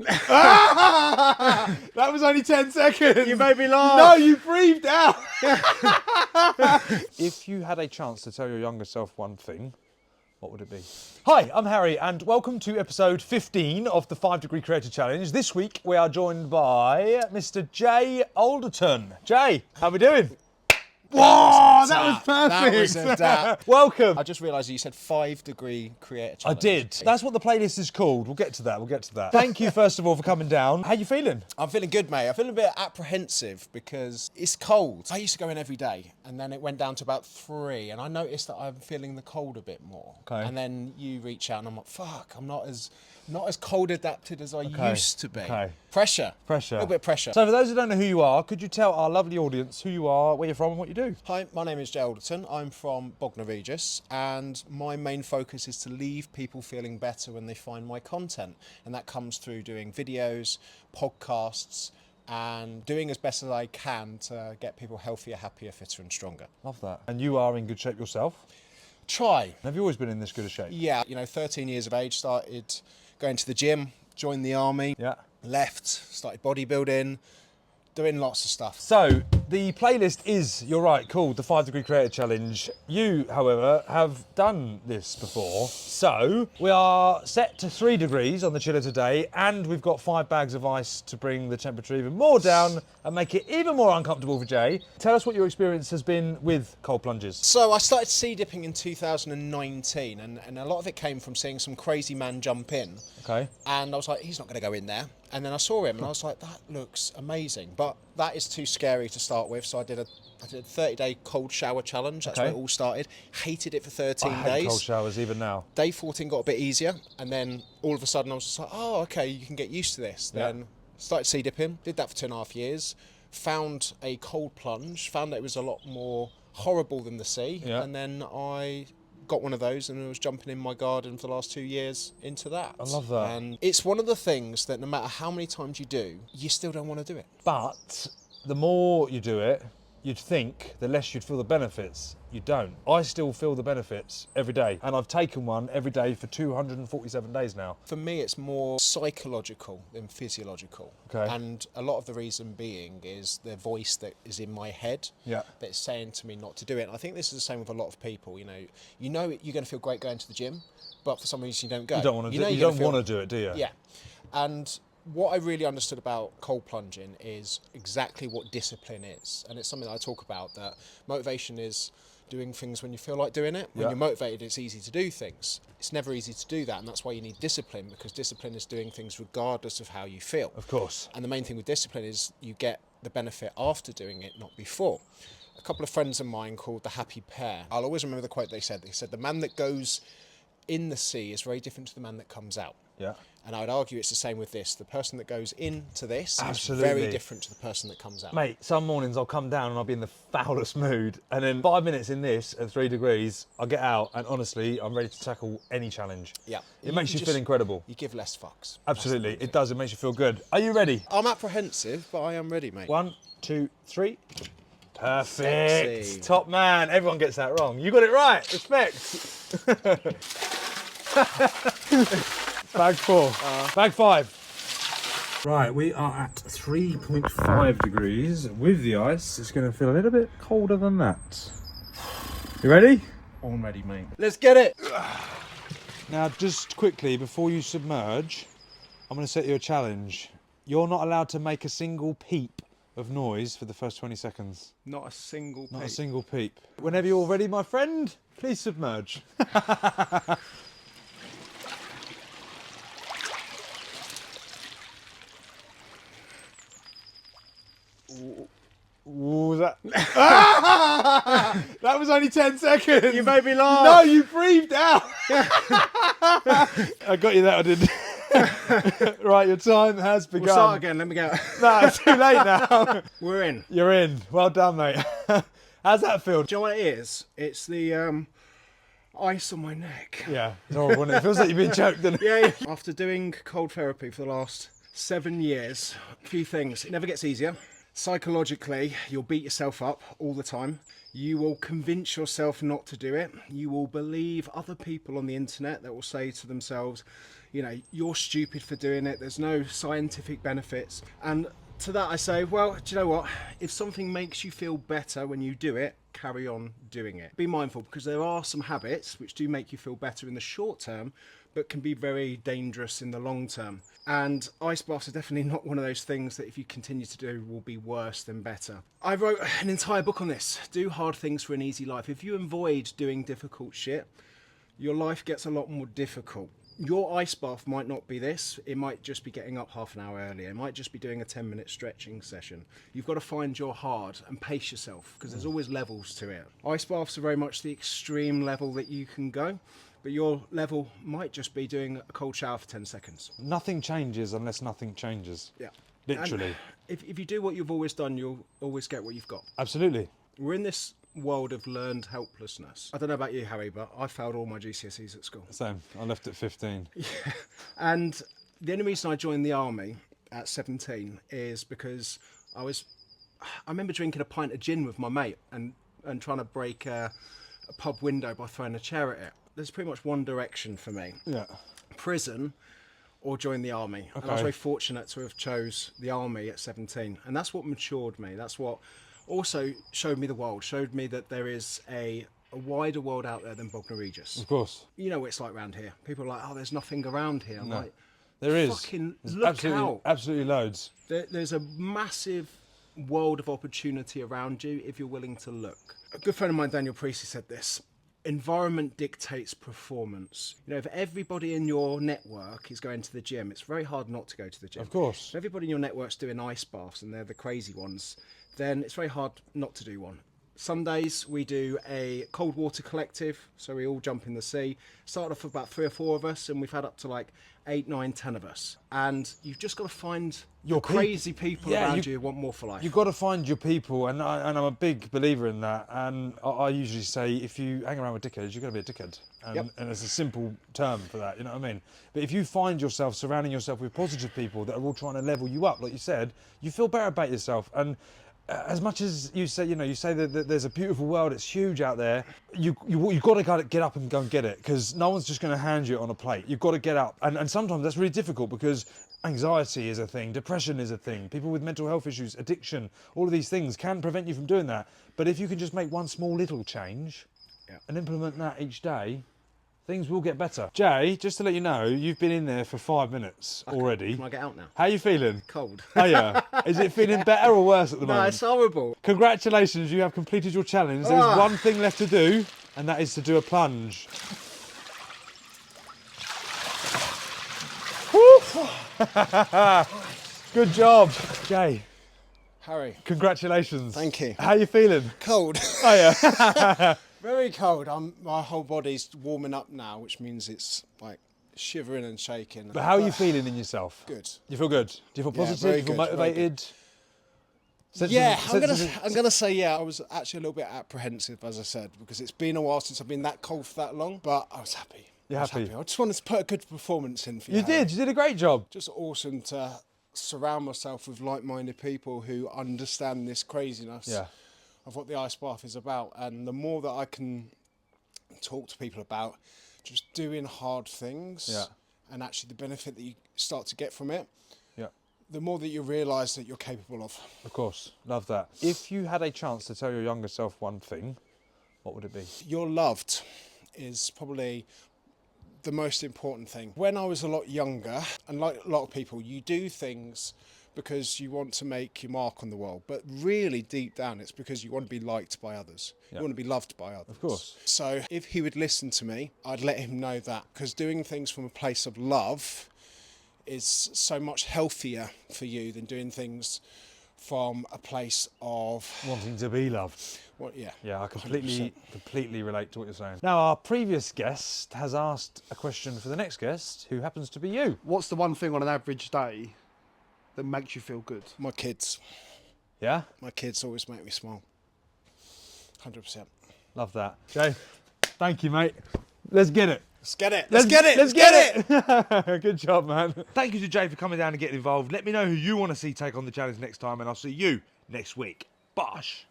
That was only 10 seconds. You made me laugh. No, you breathed out. If you had a chance to tell your younger self one thing, what would it be? Hi, I'm Harry, and welcome to episode 15 of the 5 Degree Creator Challenge. This week we are joined by Mr. Jay Alderton. Jay, how we doing? Whoa, that was perfect. That was a dap. Welcome. I just realised you said 5 Degree Creator I Challenge. did. That's what the playlist is called. We'll get to that. Thank you, first of all, for coming down. How you feeling? I'm feeling good, mate. I'm feeling a bit apprehensive because it's cold. I used to go in every day, and then it went down to about 3, and I noticed that I'm feeling the cold a bit more. Okay. And then you reach out, and I'm like, fuck, I'm not as cold adapted as I used to be. Okay. Pressure. A Pressure. little bit of pressure. So for those who don't know who you are, could you tell our lovely audience who you are, where you're from and what you do? Hi, my name is Jay Alderton. I'm from Bognor Regis, and my main focus is to leave people feeling better when they find my content. And that comes through doing videos, podcasts, and doing as best as I can to get people healthier, happier, fitter and stronger. Love that. And you are in good shape yourself? Try. Have you always been in this good a shape? Yeah, 13 years of age, started going to the gym, joined the army, Yeah. left, started bodybuilding, doing lots of stuff. So, the playlist is, you're right, called the 5 Degree Creator Challenge. You, however, have done this before. So, we are set to 3 degrees on the chiller today, and we've got 5 bags of ice to bring the temperature even more down and make it even more uncomfortable for Jay. Tell us what your experience has been with cold plunges. So I started sea dipping in 2019, and a lot of it came from seeing some crazy man jump in. Okay. And I was like, he's not going to go in there. And then I saw him and I was like, that looks amazing. But that is too scary to start with. So I did a 30-day cold shower challenge. That's where it all started. Hated it for 13 I days. hate cold showers even now. Day 14 got a bit easier. And then all of a sudden I was just like, oh, okay, you can get used to this. Yeah. Then started sea dipping. Did that for 2.5 years. Found a cold plunge. Found that it was a lot more horrible than the sea. Yeah. And then I got one of those and I was jumping in my garden for the last 2 years into that. I love that. And it's one of the things that no matter how many times you do, you still don't want to do it. But the more you do it, you'd think the less you'd feel the benefits. You don't. I still feel the benefits every day, and I've taken one every day for 247 days now. For me, it's more psychological than physiological. Okay. And a lot of the reason being is the voice that is in my head Yeah. that's saying to me not to do it. And I think this is the same with a lot of people. You know you're going to feel great going to the gym, but for some reason you don't go. You don't want to do it. You you're don't gonna want to do it, do you? Yeah. And what I really understood about cold plunging is exactly what discipline is. And it's something that I talk about, that motivation is doing things when you feel like doing it. When Yeah. you're motivated, it's easy to do things. It's never easy to do that, and that's why you need discipline, because discipline is doing things regardless of how you feel. Of course. And the main thing with discipline is you get the benefit after doing it, not before. A couple of friends of mine called the happy pair. I'll always remember the quote they said. They said, the man that goes in the sea is very different to the man that comes out. Yeah. And I would argue it's the same with this. The person that goes into this Absolutely. is very different to the person that comes out. Mate, some mornings I'll come down and I'll be in the foulest mood, and then 5 minutes in this at 3 degrees, I'll get out, and honestly, I'm ready to tackle any challenge. Yeah. It makes you just feel incrable. You give less fucks. Absolutely, it does. It makes you feel good. Are you ready? I'm apprehensive, but I am ready, mate. 1, 2, 3. Perfect. Sexy. Top man. Everyone gets that wrong. You got it right. Respect. Bag 4. Bag 5. Right, we are at 3.5 degrees with the ice. It's going to feel a little bit colder than that. You ready? I'm ready, mate. Let's get it. Now, just quickly, before you submerge, I'm going to set you a challenge. You're not allowed to make a single peep of noise for the first 20 seconds. Not a single Not a single peep. Whenever you're ready, my friend, please submerge. Ooh, that was only 10 seconds. You made me laugh. No, you breathed out. I got you that, I did. Right, your time has begun. We'll start again, let me go. No, it's too late now. We're in. You're in. Well done, mate. How's that feel? Do you know what it is? It's the ice on my neck. Yeah, it's horrible, isn't it? It feels like you've been choked, doesn't it? Yeah. After doing cold therapy for the last 7 years, a few things. It never gets easier. Psychologically, you'll beat yourself up all the time. You will convince yourself not to do it. You will believe other people on the internet that will say to themselves, you know, you're stupid for doing it. There's no scientific benefits. And to that I say, well, do you know what? If something makes you feel better when you do it, carry on doing it. Be mindful, because there are some habits which do make you feel better in the short term, but can be very dangerous in the long term. And ice baths are definitely not one of those things that if you continue to do will be worse than better. I wrote an entire book on this, Do Hard Things for an Easy Life. If you avoid doing difficult shit, your life gets a lot more difficult. Your ice bath might not be this, it might just be getting up half an hour earlier, it might just be doing a 10-minute stretching session. You've got to find your hard and pace yourself, because there's always levels to it. Ice baths are very much the extreme level that you can go, but your level might just be doing a cold shower for 10 seconds. Nothing changes unless nothing changes. Yeah. Literally. And if you do what you've always done, you'll always get what you've got. Absolutely. We're in this world of learned helplessness. I don't know about you, Harry, but I failed all my GCSEs at school. Same. I left at 15. And the only reason I joined the army at 17 is because I remember drinking a pint of gin with my mate and trying to break a pub window by throwing a chair at it. There's pretty much one direction for me. Yeah. Prison or join the army. And I was very fortunate to have chose the army at 17. And that's what matured me. That's what also showed me the world, showed me that there is a wider world out there than Bognor Regis. Of course. You know what it's like around here. People are like, oh, there's nothing around here. I'm like, there is. Fucking There's look out. Absolutely loads. There's a massive world of opportunity around you if you're willing to look. A good friend of mine, Daniel Priestley, said this. Environment dictates performance. You know, if everybody in your network is going to the gym, it's very hard not to go to the gym. Of course. If everybody in your network's doing ice baths and they're the crazy ones, then it's very hard not to do one. Sundays we do a cold water collective, so we all jump in the sea. Started off with about 3 or 4 of us, and we've had up to like 8, 9, 10 of us. And you've just got to find your crazy people around you who want more for life. You've got to find your people, and I'm a big believer in that. And I usually say, if you hang around with dickheads, you're going to be a dickhead. And it's a simple term for that, you know what I mean? But if you find yourself surrounding yourself with positive people that are all trying to level you up, like you said, you feel better about yourself. And as much as you say, you say that there's a beautiful world, it's huge out there, you've got to get up and go and get it, because no one's just going to hand you it on a plate. You've got to get up. And sometimes that's really difficult, because anxiety is a thing, depression is a thing, people with mental health issues, addiction, all of these things can prevent you from doing that. But if you can just make one small little change and implement that each day, things will get better. Jay, just to let you know, you've been in there for 5 minutes already. Can I get out now? How are you feeling? Cold. Oh yeah. Is it feeling better or worse at the moment? No, it's horrible. Congratulations, you have completed your challenge. There's one thing left to do, and that is to do a plunge. Good job, Jay. Harry. Congratulations. Thank you. How are you feeling? Cold. Oh yeah. Very cold. My whole body's warming up now, which means it's like shivering and shaking. But how are you feeling in yourself? Good. You feel good? Do you feel positive? very Do you feel good, very motivated? I'm gonna say yeah. I was actually a little bit apprehensive, as I said, because it's been a while since I've been that cold for that long. But I was happy. You're happy? I just wanted to put a good performance in for you. You did. You did a great job. Just awesome to surround myself with like-minded people who understand this craziness of what the ice bath is about. And the more that I can talk to people about just doing hard things and actually the benefit that you start to get from it, the more that you realise that you're capable of. Of course, love that. If you had a chance to tell your younger self one thing, what would it be? You're loved is probably the most important thing. When I was a lot younger, and like a lot of people, you do things because you want to make your mark on the world, but really deep down it's because you want to be liked by others. You want to be loved by others. Of course. So if he would listen to me, I'd let him know that, because doing things from a place of love is so much healthier for you than doing things from a place of wanting to be loved. Well, yeah. Yeah, I completely relate to what you're saying. Now, our previous guest has asked a question for the next guest, who happens to be you. What's the one thing on an average day that makes you feel good? My kids. Yeah? My kids always make me smile. 100%. Love that. Jay, thank you, mate. Let's get it. Let's get it. Let's get it. Good job, man. Thank you to Jay for coming down and getting involved. Let me know who you want to see take on the challenge next time, and I'll see you next week. Bosh!